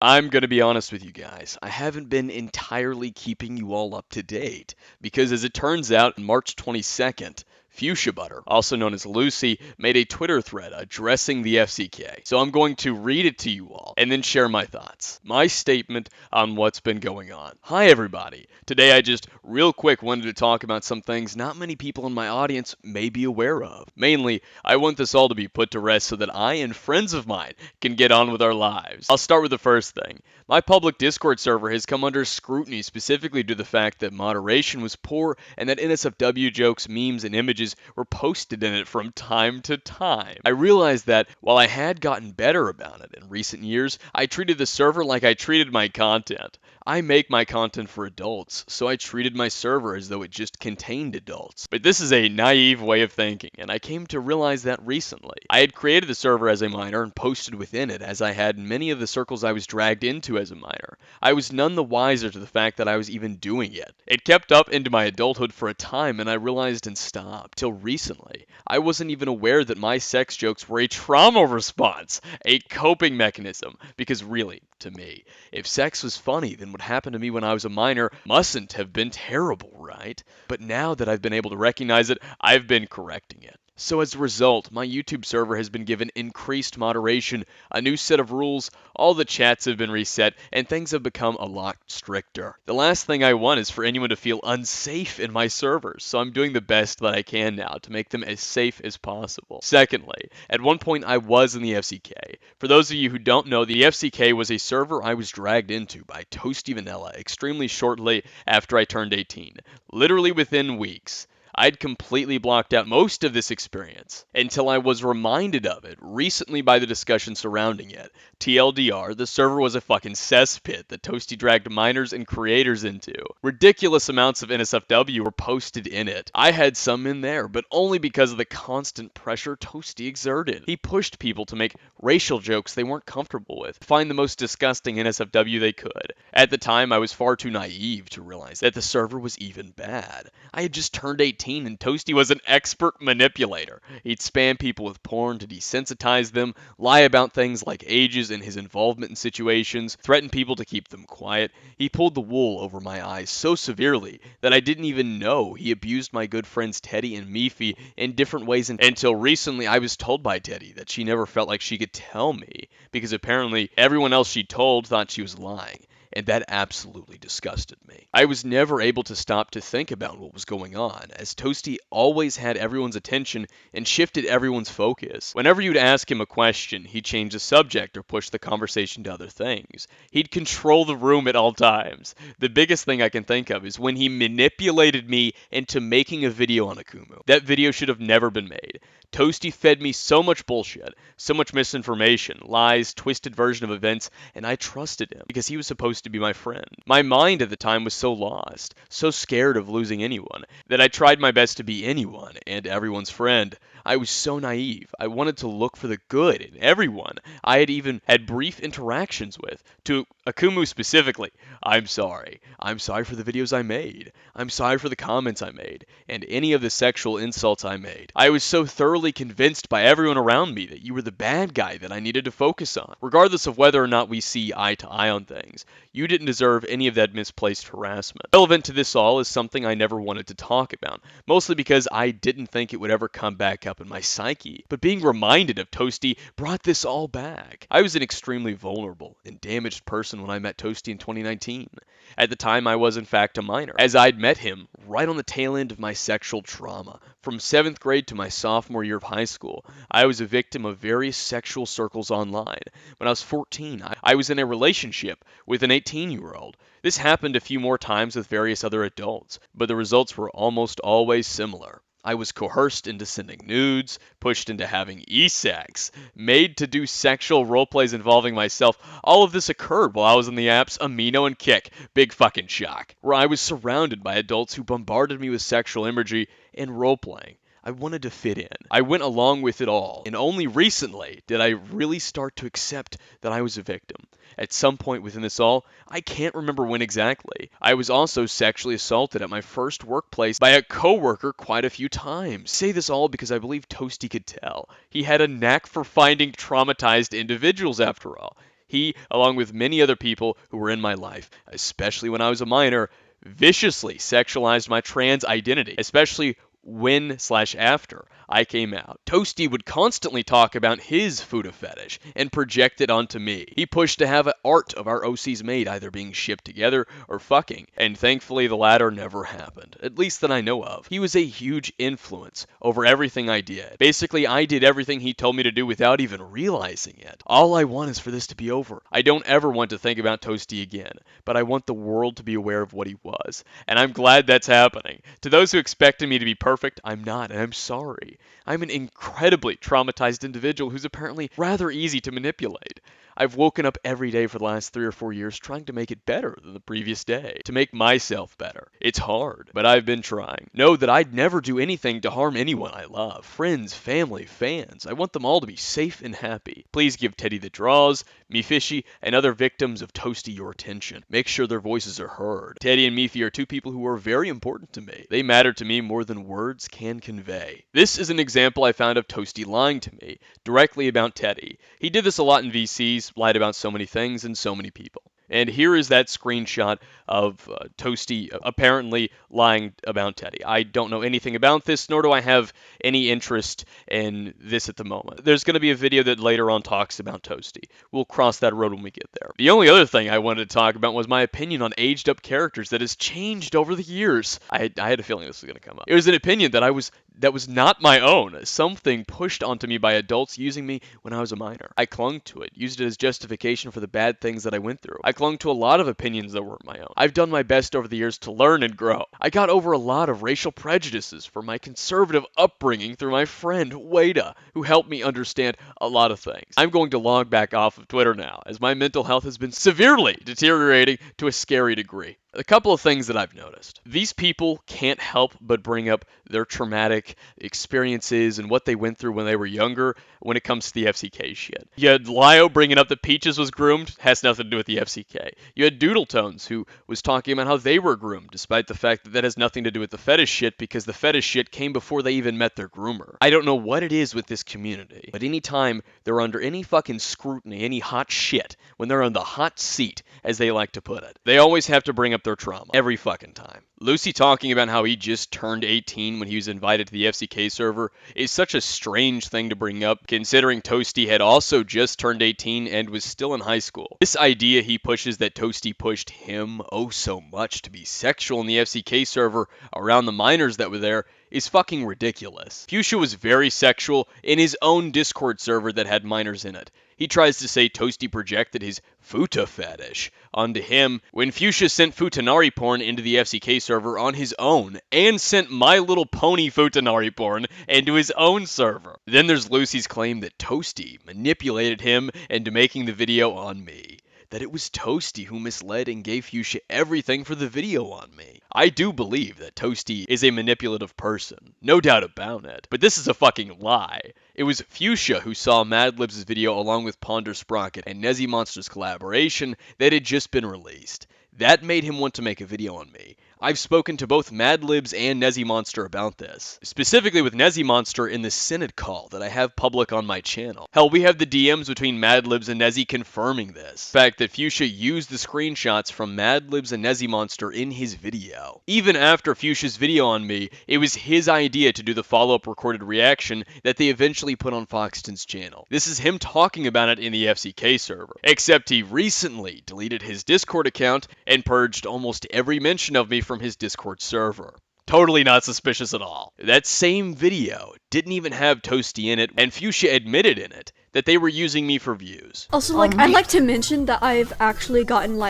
I'm going to be honest with you guys. I haven't been entirely keeping you all up to date because, as it turns out, on March 22nd, FuchsiaButter, also known as Lucy, made a Twitter thread addressing the FCK. So I'm going to read it to you all and then share my thoughts. My statement on what's been going on. Hi, everybody. Today I just real quick wanted to talk about some things not many people in my audience may be aware of. Mainly, I want this all to be put to rest so that I and friends of mine can get on with our lives. I'll start with the first thing. My public Discord server has come under scrutiny specifically due to the fact that moderation was poor and that NSFW jokes, memes, and images were posted in it from time to time. I realized that while I had gotten better about it in recent years, I treated the server like I treated my content. I make my content for adults, so I treated my server as though it just contained adults. But this is a naive way of thinking, and I came to realize that recently. I had created the server as a minor and posted within it, as I had in many of the circles I was dragged into as a minor. I was none the wiser to the fact that I was even doing it. It kept up into my adulthood for a time, and I realized and stopped. Till recently, I wasn't even aware that my sex jokes were a trauma response, a coping mechanism, because really, to me, if sex was funny, then what happened to me when I was a minor mustn't have been terrible, right? But now that I've been able to recognize it, I've been correcting it. So as a result, my YouTube server has been given increased moderation, a new set of rules, all the chats have been reset, and things have become a lot stricter. The last thing I want is for anyone to feel unsafe in my servers, so I'm doing the best that I can now to make them as safe as possible. Secondly, at one point I was in the FCK. For those of you who don't know, the FCK was a server I was dragged into by Toasty Vanilla extremely shortly after I turned 18, literally within weeks. I'd completely blocked out most of this experience until I was reminded of it recently by the discussion surrounding it. TLDR, the server was a fucking cesspit that Toasty dragged minors and creators into. Ridiculous amounts of NSFW were posted in it. I had some in there, but only because of the constant pressure Toasty exerted. He pushed people to make racial jokes they weren't comfortable with, find the most disgusting NSFW they could. At the time, I was far too naive to realize that the server was even bad. I had just turned 18 and Toasty was an expert manipulator. He'd spam people with porn to desensitize them, lie about things like ages and his involvement in situations, threaten people to keep them quiet. He pulled the wool over my eyes so severely that I didn't even know he abused my good friends Teddy and Mifi in different ways until recently I was told by Teddy that she never felt like she could tell me because apparently everyone else she told thought she was lying. And that absolutely disgusted me. I was never able to stop to think about what was going on, as Toasty always had everyone's attention and shifted everyone's focus. Whenever you'd ask him a question, he'd change the subject or push the conversation to other things. He'd control the room at all times. The biggest thing I can think of is when he manipulated me into making a video on Akumu. That video should have never been made. Toasty fed me so much bullshit, so much misinformation, lies, twisted version of events, and I trusted him because he was supposed to be my friend. My mind at the time was so lost, so scared of losing anyone, that I tried my best to be anyone and everyone's friend. I was so naive. I wanted to look for the good in everyone I had even had brief interactions with. To Akumu specifically, I'm sorry. I'm sorry for the videos I made. I'm sorry for the comments I made, and any of the sexual insults I made. I was so thoroughly convinced by everyone around me that you were the bad guy that I needed to focus on. Regardless of whether or not we see eye to eye on things, you didn't deserve any of that misplaced harassment. Relevant to this all is something I never wanted to talk about, mostly because I didn't think it would ever come back up in my psyche. But being reminded of Toasty brought this all back. I was an extremely vulnerable and damaged person when I met Toasty in 2019. At the time, I was in fact a minor, as I'd met him right on the tail end of my sexual trauma. From 7th grade to my sophomore year of high school, I was a victim of various sexual circles online. When I was 14, I was in a relationship with an 18-year-old. This happened a few more times with various other adults, but the results were almost always similar. I was coerced into sending nudes, pushed into having e-sex, made to do sexual roleplays involving myself. All of this occurred while I was in the apps Amino and Kick, big fucking shock, where I was surrounded by adults who bombarded me with sexual imagery and roleplaying. I wanted to fit in. I went along with it all, and only recently did I really start to accept that I was a victim. At some point within this all, I can't remember when exactly, I was also sexually assaulted at my first workplace by a coworker quite a few times. I say this all because I believe Toasty could tell. He had a knack for finding traumatized individuals after all. He, along with many other people who were in my life, especially when I was a minor, viciously sexualized my trans identity, especially when/after I came out. Toasty would constantly talk about his Futa fetish and project it onto me. He pushed to have an art of our OCs made either being shipped together or fucking, and thankfully the latter never happened, at least that I know of. He was a huge influence over everything I did. Basically, I did everything he told me to do without even realizing it. All I want is for this to be over. I don't ever want to think about Toasty again, but I want the world to be aware of what he was, and I'm glad that's happening. To those who expected me to be perfect, I'm not, and I'm sorry. I'm an incredibly traumatized individual who's apparently rather easy to manipulate. I've woken up every day for the last 3 or 4 years trying to make it better than the previous day, to make myself better. It's hard, but I've been trying. Know that I'd never do anything to harm anyone I love. Friends, family, fans. I want them all to be safe and happy. Please give Teddy the Draws, Mifishy, and other victims of Toasty your attention. Make sure their voices are heard. Teddy and Mifi are two people who are very important to me. They matter to me more than words can convey. This is an example I found of Toasty lying to me, directly about Teddy. He did this a lot in VCs, lied about so many things and so many people. And here is that screenshot of Toasty apparently lying about Teddy. I don't know anything about this, nor do I have any interest in this at the moment. There's going to be a video that later on talks about Toasty. We'll cross that road when we get there. The only other thing I wanted to talk about was my opinion on aged up characters that has changed over the years. I had a feeling this was going to come up. It was an opinion that was not my own, something pushed onto me by adults using me when I was a minor. I clung to it, used it as justification for the bad things that I went through. I clung to a lot of opinions that weren't my own. I've done my best over the years to learn and grow. I got over a lot of racial prejudices from my conservative upbringing through my friend Wada, who helped me understand a lot of things. I'm going to log back off of Twitter now, as my mental health has been severely deteriorating to a scary degree. A couple of things that I've noticed. These people can't help but bring up their traumatic experiences and what they went through when they were younger when it comes to the FCK shit. You had Lio bringing up that Peaches was groomed, has nothing to do with the FCK. You had Doodletones, who was talking about how they were groomed, despite the fact that that has nothing to do with the fetish shit, because the fetish shit came before they even met their groomer. I don't know what it is with this community, but anytime they're under any fucking scrutiny, any hot shit, when they're on the hot seat, as they like to put it, they always have to bring up their trauma. Every fucking time. Lucy talking about how he just turned 18 when he was invited to the FCK server is such a strange thing to bring up, considering Toasty had also just turned 18 and was still in high school. This idea he pushes that Toasty pushed him oh so much to be sexual in the FCK server around the minors that were there is fucking ridiculous. Fuchsia was very sexual in his own Discord server that had minors in it. He tries to say Toasty projected his Futa fetish onto him when Fuchsia sent Futanari porn into the FCK server on his own and sent My Little Pony Futanari porn into his own server. Then there's Lucy's claim that Toasty manipulated him into making the video on me. That it was Toasty who misled and gave Fuchsia everything for the video on me. I do believe that Toasty is a manipulative person, no doubt about it, but this is a fucking lie. It was Fuchsia who saw Madlibs' video along with Ponder Sprocket and Nezzy Monster's collaboration that had just been released. That made him want to make a video on me. I've spoken to both Madlibs and Nezzy Monster about this, specifically with Nezzy Monster in the Synod call that I have public on my channel. Hell, we have the DMs between Madlibs and Nezzy confirming this. The fact that Fuchsia used the screenshots from Madlibs and Nezzy Monster in his video. Even after Fuchsia's video on me, it was his idea to do the follow-up recorded reaction that they eventually put on Foxton's channel. This is him talking about it in the FCK server, except he recently deleted his Discord account and purged almost every mention of me from his Discord server. Totally not suspicious at all. That same video didn't even have Toasty in it, and Fuchsia admitted in it that they were using me for views. Also, I'd like to mention that I've actually gotten,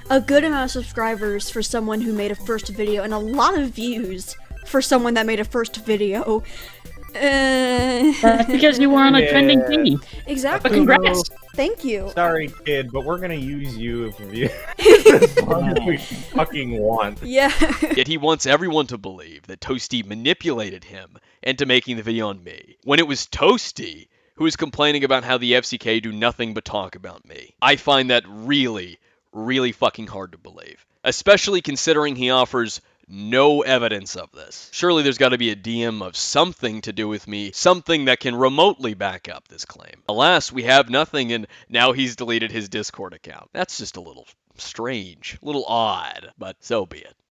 a good amount of subscribers for someone who made a first video, and a lot of views for someone that made a first video. That's because you were on a trending thingy. Exactly. But congrats. Thank you. Sorry, kid, but we're gonna use you as long as we fucking want. Yeah. Yet he wants everyone to believe that Toasty manipulated him into making the video on me, when it was Toasty who is complaining about how the FCK do nothing but talk about me. I find that really, really fucking hard to believe, especially considering he offers no evidence of this. Surely there's got to be a DM of something to do with me, something that can remotely back up this claim. Alas, we have nothing, and now he's deleted his Discord account. That's just a little strange, a little odd, but so be it.